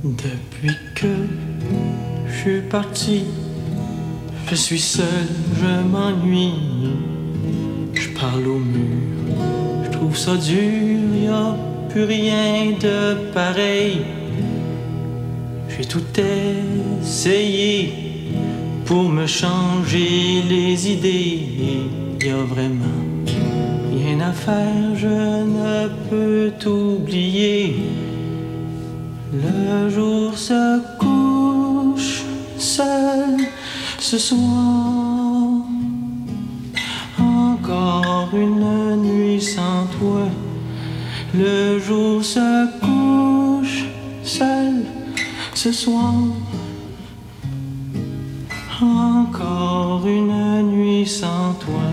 Depuis que je suis parti, je suis seul, je m'ennuie. Je parle au mur, je trouve ça dur, y a plus rien de pareil. J'ai tout essayé pour me changer les idées. Y a vraiment rien à faire, je ne peux t'oublier. Le jour se couche seul ce soir. Encore une nuit sans toi. Le jour se couche seul ce soir. Encore une nuit sans toi.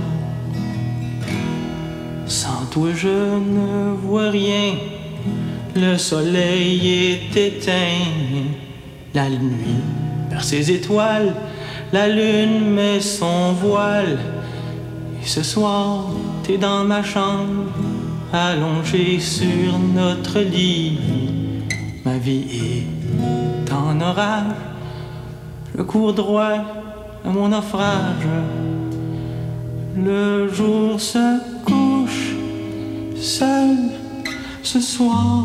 Sans toi je ne vois rien. Le soleil est éteint. La nuit perd ses étoiles. La lune met son voile. Et ce soir, t'es dans ma chambre, allongé sur notre lit. Ma vie est en orage. Je cours droit à mon naufrage. Le jour se couche seul ce soir.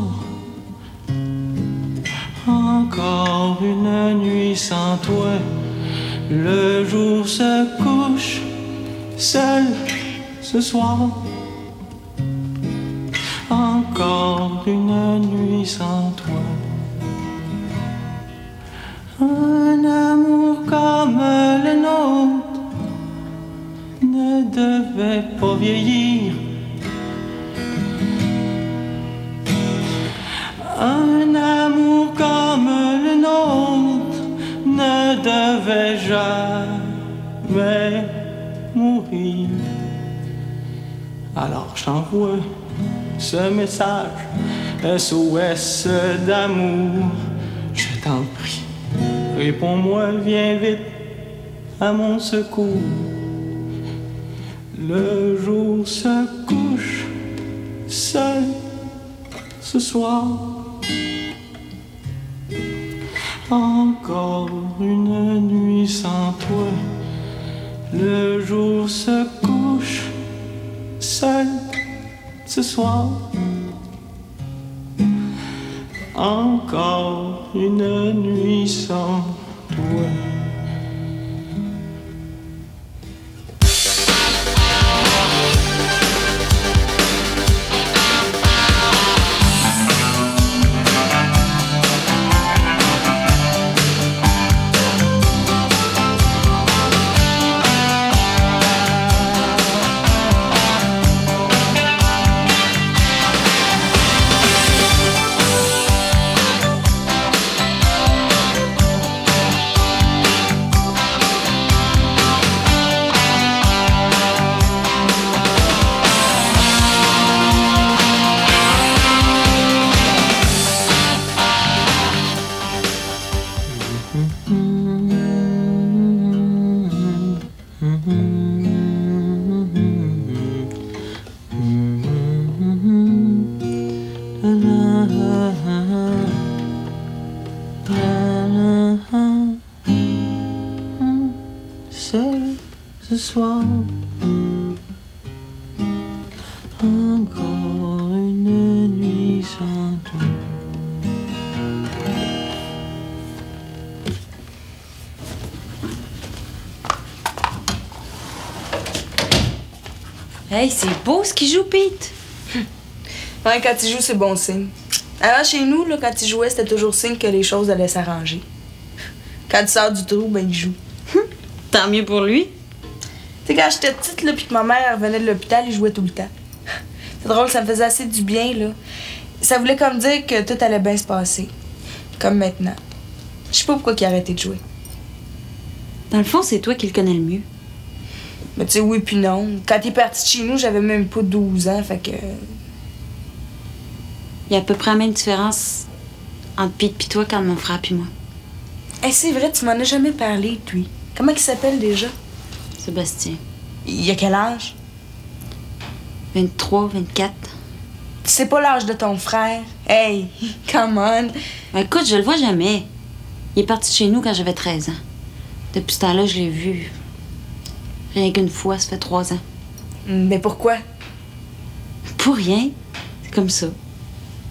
Encore une nuit sans toi. Le jour se couche seul ce soir. Encore une nuit sans toi. Un amour comme le nôtre ne devait pas vieillir. Un amour comme le nôtre ne devait jamais mourir. Alors je t'envoie ce message SOS d'amour. Je t'en prie, réponds-moi, viens vite à mon secours. Le jour se couche seul ce soir. Encore une nuit sans toi. Le jour se couche seul ce soir. Encore une nuit sans toi. Seul ce soir. Encore une nuit sans toi. Hey, c'est beau ce qu'il joue, Pete. Ouais, quand il joue, c'est bon signe. Avant, chez nous, là, quand il jouait, c'était toujours signe que les choses allaient s'arranger. Quand il sort du trou, ben il joue. Tant mieux pour lui. Tu sais, quand j'étais petite, là, puis que ma mère revenait de l'hôpital, il jouait tout le temps. C'est drôle, ça me faisait assez du bien, là. Ça voulait comme dire que tout allait bien se passer. Comme maintenant. Je sais pas pourquoi il a arrêté de jouer. Dans le fond, c'est toi qui le connais le mieux. Mais tu sais, oui puis non. Quand il est parti de chez nous, j'avais même pas 12 ans, fait que... Il y a à peu près la même différence entre Pete pis toi qu'entre mon frère pis moi. Hey, c'est vrai, tu m'en as jamais parlé, lui. Comment il s'appelle déjà? Sébastien. Il a quel âge? 23, 24. Tu sais pas l'âge de ton frère. Hey, come on. Ben, écoute, je le vois jamais. Il est parti de chez nous quand j'avais 13 ans. Depuis ce temps-là, je l'ai vu. Rien qu'une fois, ça fait 3 ans. Mais pourquoi? Pour rien. C'est comme ça.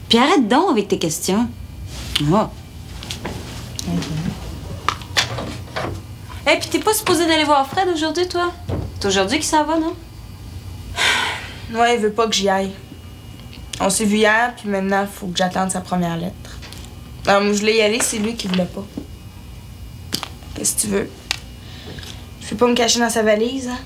Puis arrête donc avec tes questions. Oh. Hey, puis t'es pas supposé d'aller voir Fred aujourd'hui, toi? C'est aujourd'hui qu'il s'en va, non? Ouais, il veut pas que j'y aille. On s'est vu hier, puis maintenant, il faut que j'attende sa première lettre. Alors, moi, je voulais y aller, c'est lui qui voulait pas. Qu'est-ce que tu veux? Je peux pas me cacher dans sa valise, hein?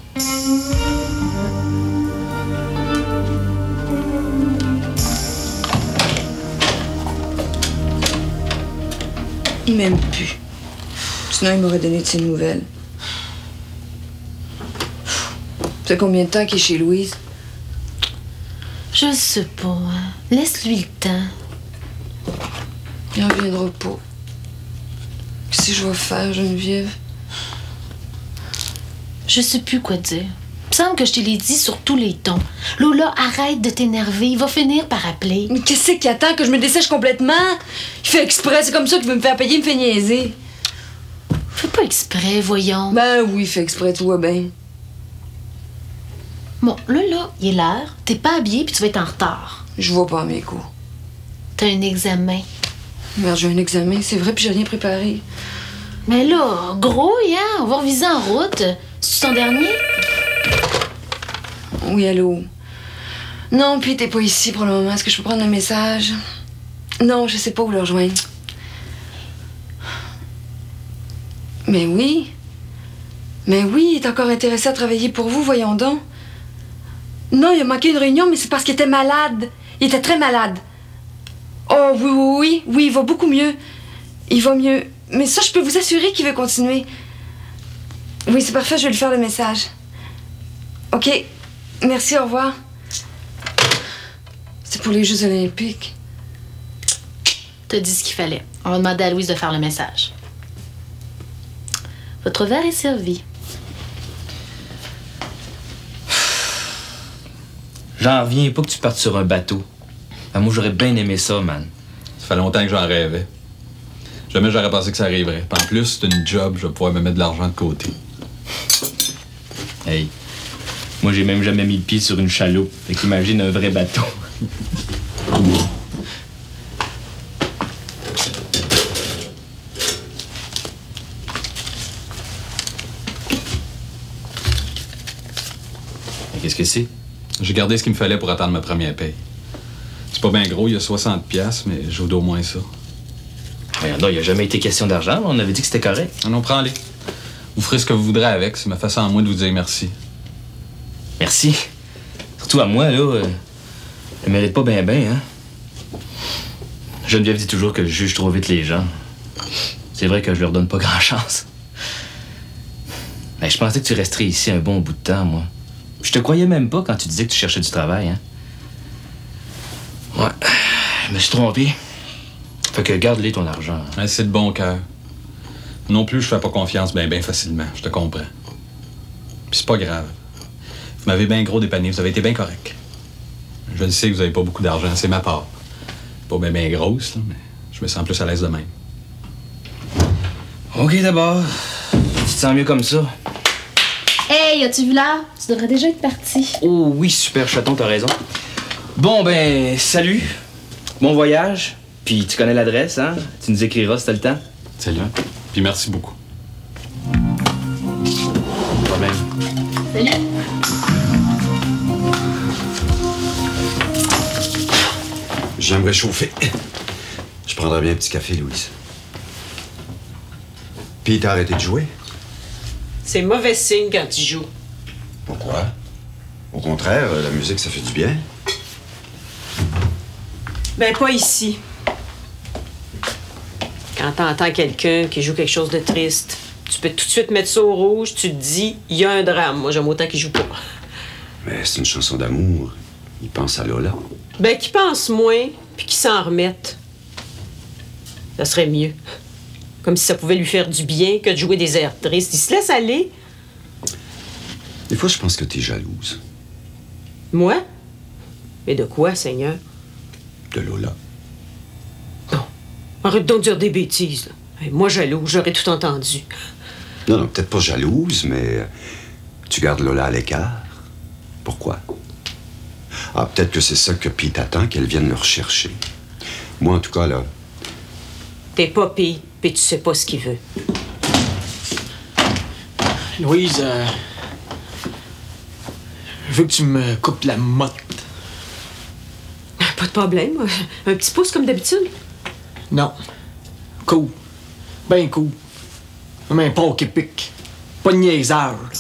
Il m'aime plus. Sinon, il m'aurait donné de ses nouvelles. Ça fait combien de temps qu'il est chez Louise? Je sais pas, hein. Laisse-lui le temps. Il reviendra pas. Qu'est-ce que je vais faire, Geneviève? Je sais plus quoi dire. Il me semble que je te l'ai dit sur tous les tons. Lola, arrête de t'énerver. Il va finir par appeler. Mais qu'est-ce qu'il attend que je me dessèche complètement? Il fait exprès, c'est comme ça qu'il veut me faire payer, il me fait niaiser. Fais pas exprès, voyons. Ben oui, il fait exprès, tu vois bien. Bon, là, il est l'heure. T'es pas habillé puis tu vas être en retard. Je vois pas à mes coups. T'as un examen. Merde, j'ai un examen, c'est vrai, puis j'ai rien préparé. Mais là, grouille, hein? On va reviser en route. C'est-tu ton dernier? Oui, allô? Non, puis t'es pas ici pour le moment. Est-ce que je peux prendre un message? Non, je sais pas où le rejoindre. Mais oui. Mais oui, il est encore intéressé à travailler pour vous, voyons donc. Non, il a manqué une réunion, mais c'est parce qu'il était malade. Il était très malade. Oh, oui, il va beaucoup mieux. Il va mieux. Mais ça, je peux vous assurer qu'il veut continuer. Oui, c'est parfait, je vais lui faire le message. OK. Merci, au revoir. C'est pour les Jeux olympiques. T'as dit ce qu'il fallait. On va demander à Louise de faire le message. Votre verre est servi. J'en reviens pas que tu partes sur un bateau. Ben, moi, j'aurais bien aimé ça, man. Ça fait longtemps que j'en rêvais. Jamais j'aurais pensé que ça arriverait. Puis en plus, c'est une job, je vais pouvoir me mettre de l'argent de côté. Hey, moi, j'ai même jamais mis le pied sur une chaloupe. Fait qu'imagine un vrai bateau. Qu'est-ce que c'est? J'ai gardé ce qu'il me fallait pour attendre ma première paye. C'est pas bien gros, il y a 60$, mais je veux au moins ça. Regarde, il n'y a jamais été question d'argent. On avait dit que c'était correct. Ah non, prends-les. Vous ferez ce que vous voudrez avec. C'est ma façon à moi de vous dire merci. Merci. Surtout à moi, là. Elle mérite pas bien, hein? Geneviève dit toujours que je juge trop vite les gens. C'est vrai que je leur donne pas grand-chance. Mais je pensais que tu resterais ici un bon bout de temps, moi. Je te croyais même pas quand tu disais que tu cherchais du travail, hein? Ouais, je me suis trompé. Fait que garde-les ton argent. Ouais, c'est de bon cœur. Non plus, je fais pas confiance bien facilement. Je te comprends. Puis c'est pas grave. Vous m'avez bien gros dépanné. Vous avez été bien correct. Je le sais que vous avez pas beaucoup d'argent. C'est ma part. Pas bien grosse, là, mais je me sens plus à l'aise de même. OK, d'abord. Tu te sens mieux comme ça? Hey, as-tu vu là? Tu devrais déjà être parti. Oh oui, super chaton, t'as raison. Bon, ben, salut. Bon voyage. Puis tu connais l'adresse, hein? Tu nous écriras si t'as le temps. Salut. Puis merci beaucoup. Pas même. Salut. J'aimerais chauffer. Je prendrais bien un petit café, Louise. Puis t'as arrêté de jouer? C'est mauvais signe quand tu joues. Pourquoi? Au contraire, la musique, ça fait du bien. Ben, pas ici. Quand t'entends quelqu'un qui joue quelque chose de triste, tu peux tout de suite mettre ça au rouge, tu te dis, il y a un drame. Moi, j'aime autant qu'il joue pas. Mais c'est une chanson d'amour. Il pense à Lola. Ben, qu'il pense moins, puis qu'il s'en remette. Ça serait mieux. Comme si ça pouvait lui faire du bien que de jouer des airs tristes. Il se laisse aller. Des fois, je pense que t'es jalouse. Moi? Mais de quoi, Seigneur? De Lola. Bon, arrête donc de dire des bêtises, là. Hey, moi, jalouse, j'aurais tout entendu. Non, peut-être pas jalouse, mais tu gardes Lola à l'écart. Pourquoi? Ah, peut-être que c'est ça que Pete attend, qu'elle vienne le rechercher. Moi, en tout cas, là... T'es pas Pete, puis tu sais pas ce qu'il veut. Louise, je veux que tu me coupes la motte. Pas de problème. Un petit pouce comme d'habitude. Non. Cool. Ben cool. Comme un porc épique. Pas de niaiseur, là.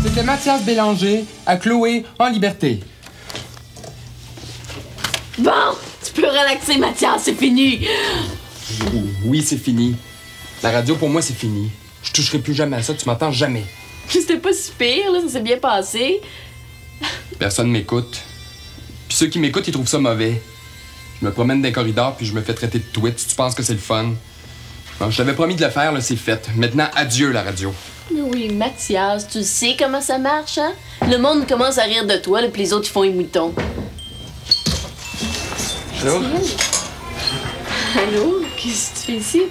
C'était Mathias Bélanger à Chloé en liberté. Bon, tu peux relaxer, Mathias, c'est fini. Oui, c'est fini. La radio, pour moi, c'est fini. Je toucherai plus jamais à ça, tu m'entends jamais. C'était pas si pire, là, ça s'est bien passé. Personne m'écoute. Puis ceux qui m'écoutent, ils trouvent ça mauvais. Je me promène dans les corridors, puis je me fais traiter de tweet. Tu penses que c'est le fun? Bon, je t'avais promis de le faire, là, c'est fait. Maintenant, adieu, la radio. Mais oui, Mathias, tu sais comment ça marche, hein? Le monde commence à rire de toi, là, puis les autres, ils font les moutons. Allô? Allô? Qu'est-ce que tu fais ici?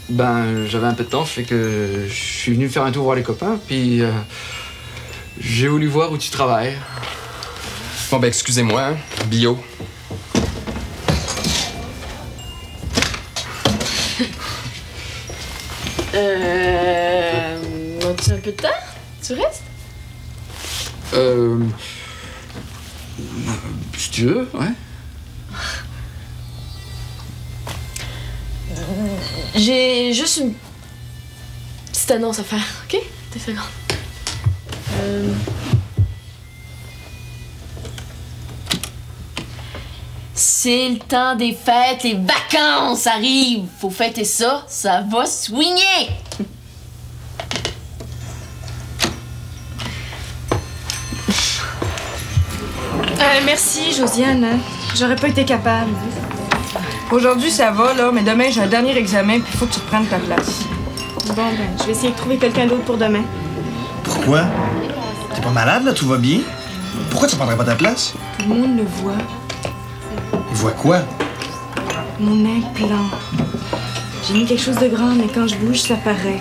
Ben, j'avais un peu de temps, fait que je suis venu faire un tour voir les copains, puis j'ai voulu voir où tu travailles. Bon, ben, excusez-moi, hein? Bio. As-tu un peu de temps? Tu restes? Si tu veux, ouais. J'ai juste une petite annonce à faire, OK? 2 secondes. C'est le temps des fêtes, les vacances arrivent. Faut fêter ça, ça va swinguer. Merci, Josiane. J'aurais pas été capable. Aujourd'hui, ça va, là, mais demain, j'ai un dernier examen, puis il faut que tu reprennes ta place. Bon, ben, je vais essayer de trouver quelqu'un d'autre pour demain. Pourquoi? T'es pas malade, là? Tout va bien? Pourquoi tu prendrais pas ta place? Tout le monde le voit. Il voit quoi? Mon implant. J'ai mis quelque chose de grand, mais quand je bouge, ça paraît.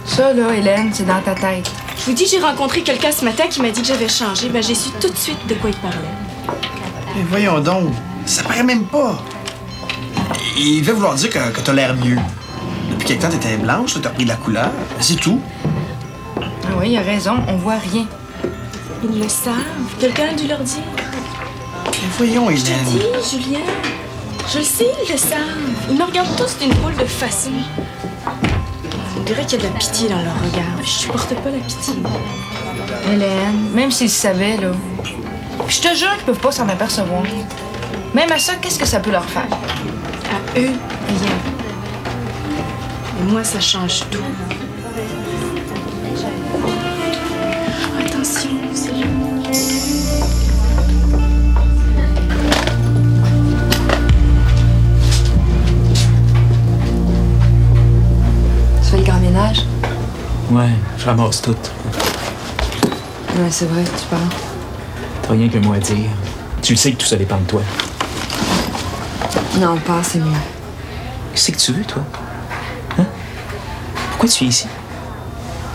Ça, là, Hélène, c'est dans ta tête. Je vous dis, j'ai rencontré quelqu'un ce matin qui m'a dit que j'avais changé. Ben, j'ai su tout de suite de quoi il parlait. Mais voyons donc, ça paraît même pas. Il devait vouloir dire que t'as l'air mieux. Depuis quelque temps, t'étais blanche, t'as pris de la couleur. C'est tout. Ah oui, il a raison, on voit rien. Ils le savent. Quelqu'un a dû leur dire. Mais voyons, Hélène. Je te dis, Julien. Je le sais, ils le savent. Ils me regardent tous d'une drôle de façon. On dirait qu'il y a de la pitié dans leur regard. Je supporte pas la pitié. Hélène, même s'ils savaient, là. Je te jure qu'ils peuvent pas s'en apercevoir. Même à ça, qu'est-ce que ça peut leur faire? À eux, rien. Et moi, ça change tout. Attention, c'est là. Tu fais le grand ménage? Ouais, je ramasse tout. Ouais, c'est vrai, tu parles. T'as rien qu'un mot à dire. Tu le sais que tout ça dépend de toi. Non, pas, c'est mieux. Qu'est-ce que tu veux, toi? Hein? Pourquoi tu es ici?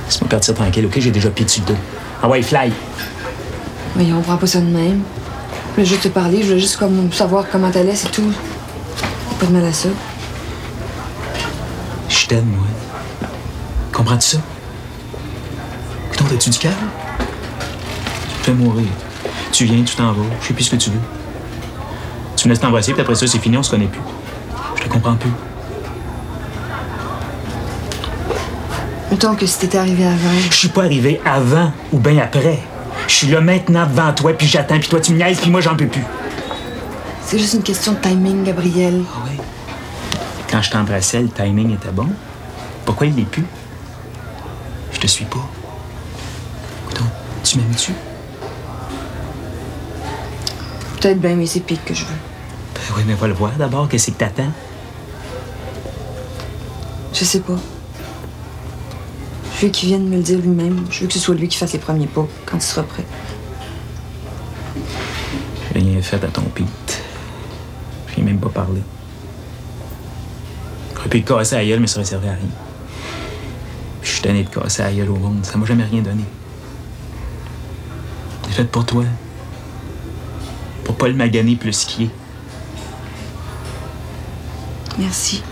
Laisse-moi partir tranquille, OK? J'ai déjà pied dessus le dos. Ah ouais, fly! Voyons, on prend pas ça de même. Je voulais juste te parler, je voulais juste comme savoir comment t'allais, c'est tout. Pas de mal à ça. Je t'aime, moi. Comprends-tu ça? Putain, t'as-tu du cœur? Tu me fais mourir. Tu viens, tu t'en vas. Je sais plus ce que tu veux. Tu me laisses t'embrasser, puis après ça, c'est fini, on se connaît plus. Je te comprends plus. Mettons que si t'étais arrivé avant. Je suis pas arrivé avant ou bien après. Je suis là maintenant devant toi, puis j'attends, puis toi tu me niaises, puis moi j'en peux plus. C'est juste une question de timing, Gabriel. Ah oui? Quand je t'embrassais, le timing était bon. Pourquoi il l'est plus? Je te suis pas. Écoute, tu m'aimes-tu? Peut-être bien, mais c'est Pete que je veux. Ben oui, mais va le voir d'abord, qu'est-ce que t'attends? Je sais pas. Je veux qu'il vienne me le dire lui-même. Je veux que ce soit lui qui fasse les premiers pas quand il sera prêt. J'ai rien fait à ton Pete. J'ai même pas parlé. J'aurais pu te casser la gueule, mais ça aurait servi à rien. Puis je suis tanné de casser la gueule au monde. Ça m'a jamais rien donné. C'est fait pour toi. Pour pas le maganer plus qu'il est. Merci.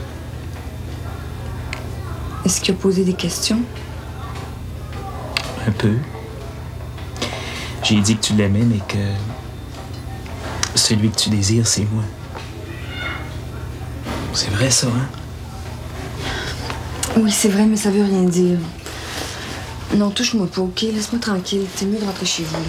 Est-ce qu'il a posé des questions? Un peu. J'ai dit que tu l'aimais, mais que celui que tu désires, c'est moi. C'est vrai, ça, hein? Oui, c'est vrai, mais ça veut rien dire. Non, touche-moi pas, OK? Laisse-moi tranquille. C'est mieux de rentrer chez vous, là.